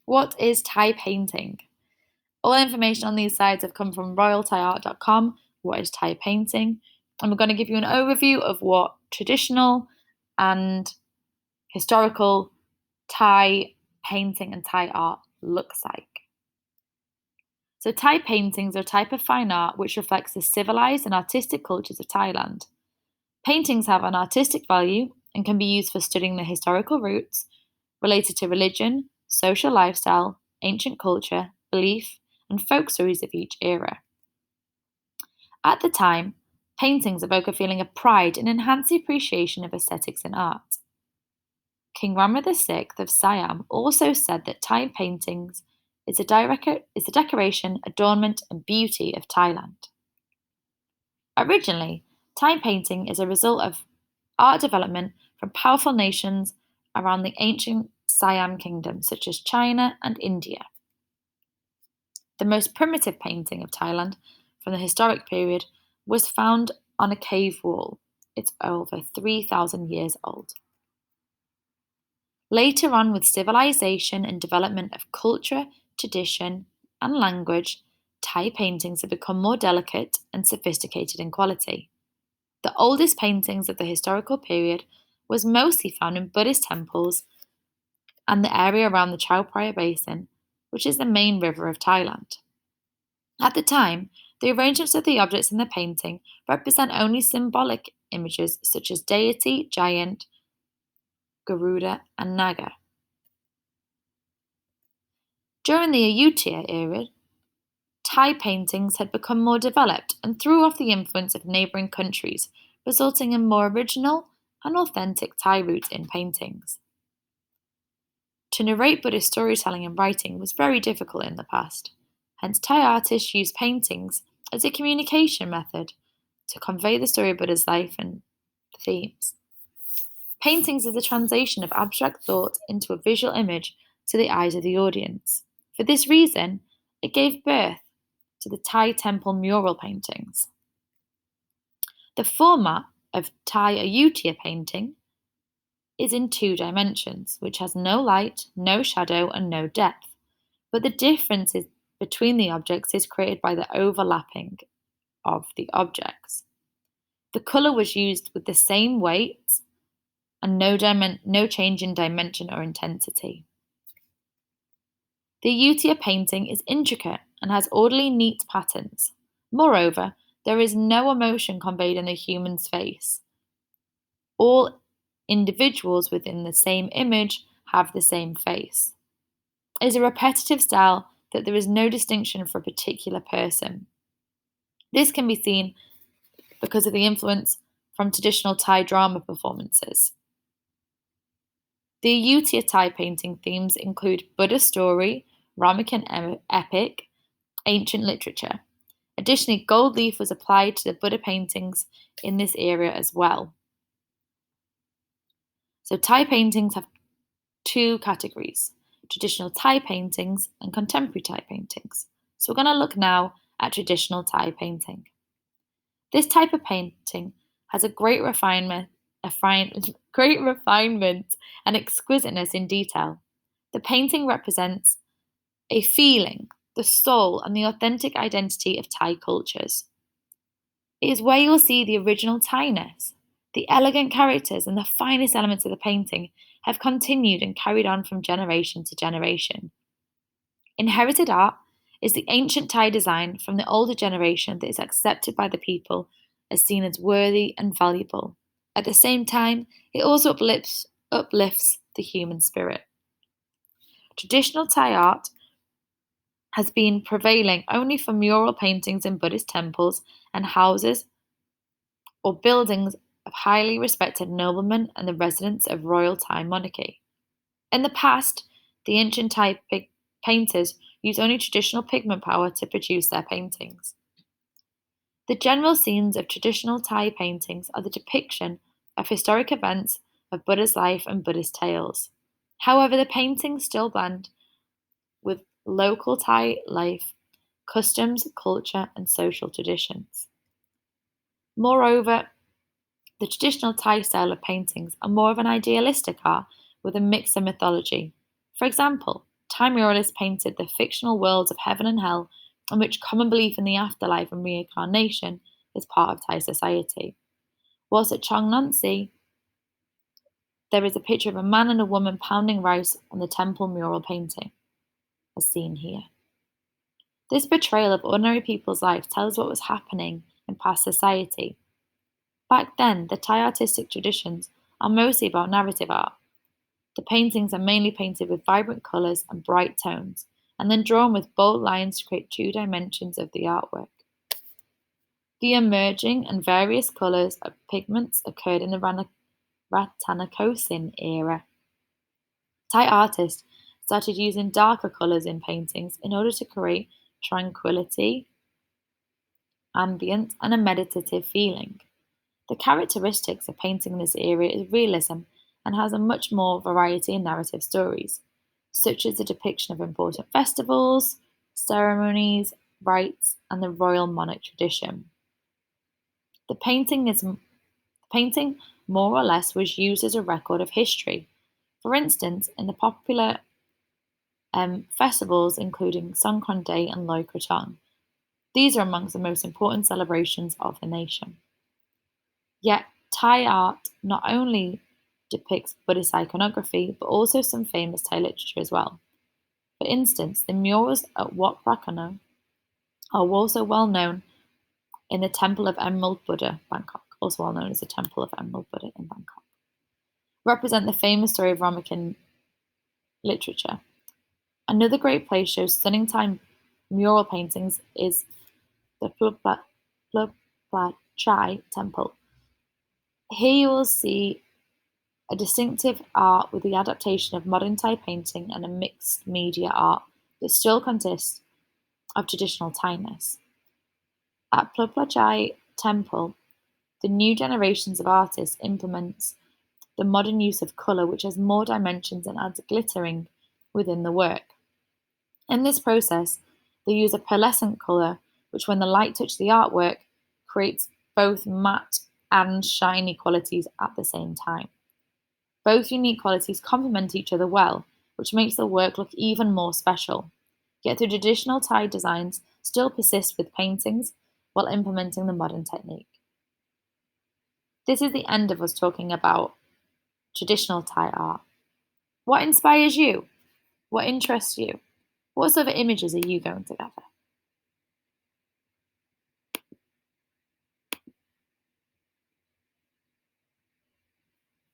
What is Thai painting? All information on these sites have come from royalthaiart.com. What is Thai painting? And we're going to give you an overview of what traditional and historical Thai painting and Thai art looks like. So Thai paintings are a type of fine art which reflects the civilized and artistic cultures of Thailand. Paintings have an artistic value and can be used for studying the historical roots related to religion, social lifestyle, ancient culture, belief, and folk stories of each era. At the time, paintings evoke a feeling of pride and enhance the appreciation of aesthetics in art. King Rama VI of Siam also said that Thai paintings is the decoration, adornment, and beauty of Thailand. Originally, Thai painting is a result of art development from powerful nations around the ancient Siam kingdom, such as China and India. The most primitive painting of Thailand from the historic period was found on a cave wall. It's over 3,000 years old. Later on, with civilization and development of culture, tradition, and language, Thai paintings have become more delicate and sophisticated in quality. The oldest paintings of the historical period was mostly found in Buddhist temples and the area around the Chao Phraya Basin, which is the main river of Thailand. At the time, the arrangements of the objects in the painting represent only symbolic images such as deity, giant, Garuda, and Naga. During the Ayutthaya era, Thai paintings had become more developed and threw off the influence of neighbouring countries, resulting in more original and authentic Thai roots in paintings. To narrate Buddhist storytelling in writing was very difficult in the past, hence Thai artists used paintings as a communication method to convey the story of Buddha's life and themes. Paintings is a translation of abstract thought into a visual image to the eyes of the audience. For this reason, it gave birth to the Thai temple mural paintings. The format of Thai Ayutthaya painting is in 2 dimensions, which has no light, no shadow, and no depth. But the difference between the objects is created by the overlapping of the objects. The colour was used with the same weight and no change in dimension or intensity. The Ayutthaya painting is intricate and has orderly, neat patterns. Moreover, there is no emotion conveyed in the human's face. All individuals within the same image have the same face. It is a repetitive style that there is no distinction for a particular person. This can be seen because of the influence from traditional Thai drama performances. The Ayutthaya Thai painting themes include Buddha story, Ramayan epic, ancient literature. Additionally, gold leaf was applied to the Buddha paintings in this era as well. So Thai paintings have 2 categories, traditional Thai paintings and contemporary Thai paintings. So we're going to look now at traditional Thai painting. This type of painting has a great refinement and exquisiteness in detail. The painting represents a feeling, the soul, and the authentic identity of Thai cultures. It is where you will see the original Thainess. The elegant characters and the finest elements of the painting have continued and carried on from generation to generation. Inherited art is the ancient Thai design from the older generation that is accepted by the people as seen as worthy and valuable. At the same time, it also uplifts the human spirit. Traditional Thai art has been prevailing only for mural paintings in Buddhist temples and houses or buildings of highly respected noblemen and the residents of royal Thai monarchy. In the past, the ancient Thai painters used only traditional pigment power to produce their paintings. The general scenes of traditional Thai paintings are the depiction of historic events of Buddha's life and Buddhist tales. However, the paintings still blend with local Thai life, customs, culture, and social traditions. Moreover, the traditional Thai style of paintings are more of an idealistic art with a mix of mythology. For example, Thai muralists painted the fictional worlds of heaven and hell, in which common belief in the afterlife and reincarnation is part of Thai society. Whilst at Chong Nansi, there is a picture of a man and a woman pounding rice on the temple mural painting, as seen here. This portrayal of ordinary people's lives tells what was happening in past society. Back then, the Thai artistic traditions are mostly about narrative art. The paintings are mainly painted with vibrant colours and bright tones, and then drawn with bold lines to create two dimensions of the artwork. The emerging and various colours of pigments occurred in the Ratanakosin era. Thai artists started using darker colours in paintings in order to create tranquility, ambience, and a meditative feeling. The characteristics of painting in this era is realism and has a much more variety in narrative stories, such as the depiction of important festivals, ceremonies, rites, and the royal monarch tradition. The painting more or less was used as a record of history. For instance, in the popular festivals including Songkran Day and Loi Krathong. These are amongst the most important celebrations of the nation. Yet, Thai art not only depicts Buddhist iconography, but also some famous Thai literature as well. For instance, the murals at Wat Prakono are also well known in the Temple of Emerald Buddha, Bangkok, also well known as the Temple of Emerald Buddha in Bangkok, represent the famous story of Ramakin literature. Another great place shows stunning Thai mural paintings is the Phra Chai Temple. Here you will see a distinctive art with the adaptation of modern Thai painting and a mixed media art that still consists of traditional Thainess. At Phra Chai Temple, the new generations of artists implements the modern use of colour, which has more dimensions and adds glittering within the work. In this process, they use a pearlescent colour, which when the light touches the artwork, creates both matte and shiny qualities at the same time. Both unique qualities complement each other well, which makes the work look even more special. Yet the traditional Thai designs still persist with paintings while implementing the modern technique. This is the end of us talking about traditional Thai art. What inspires you? What interests you? What sort of images are you going to gather?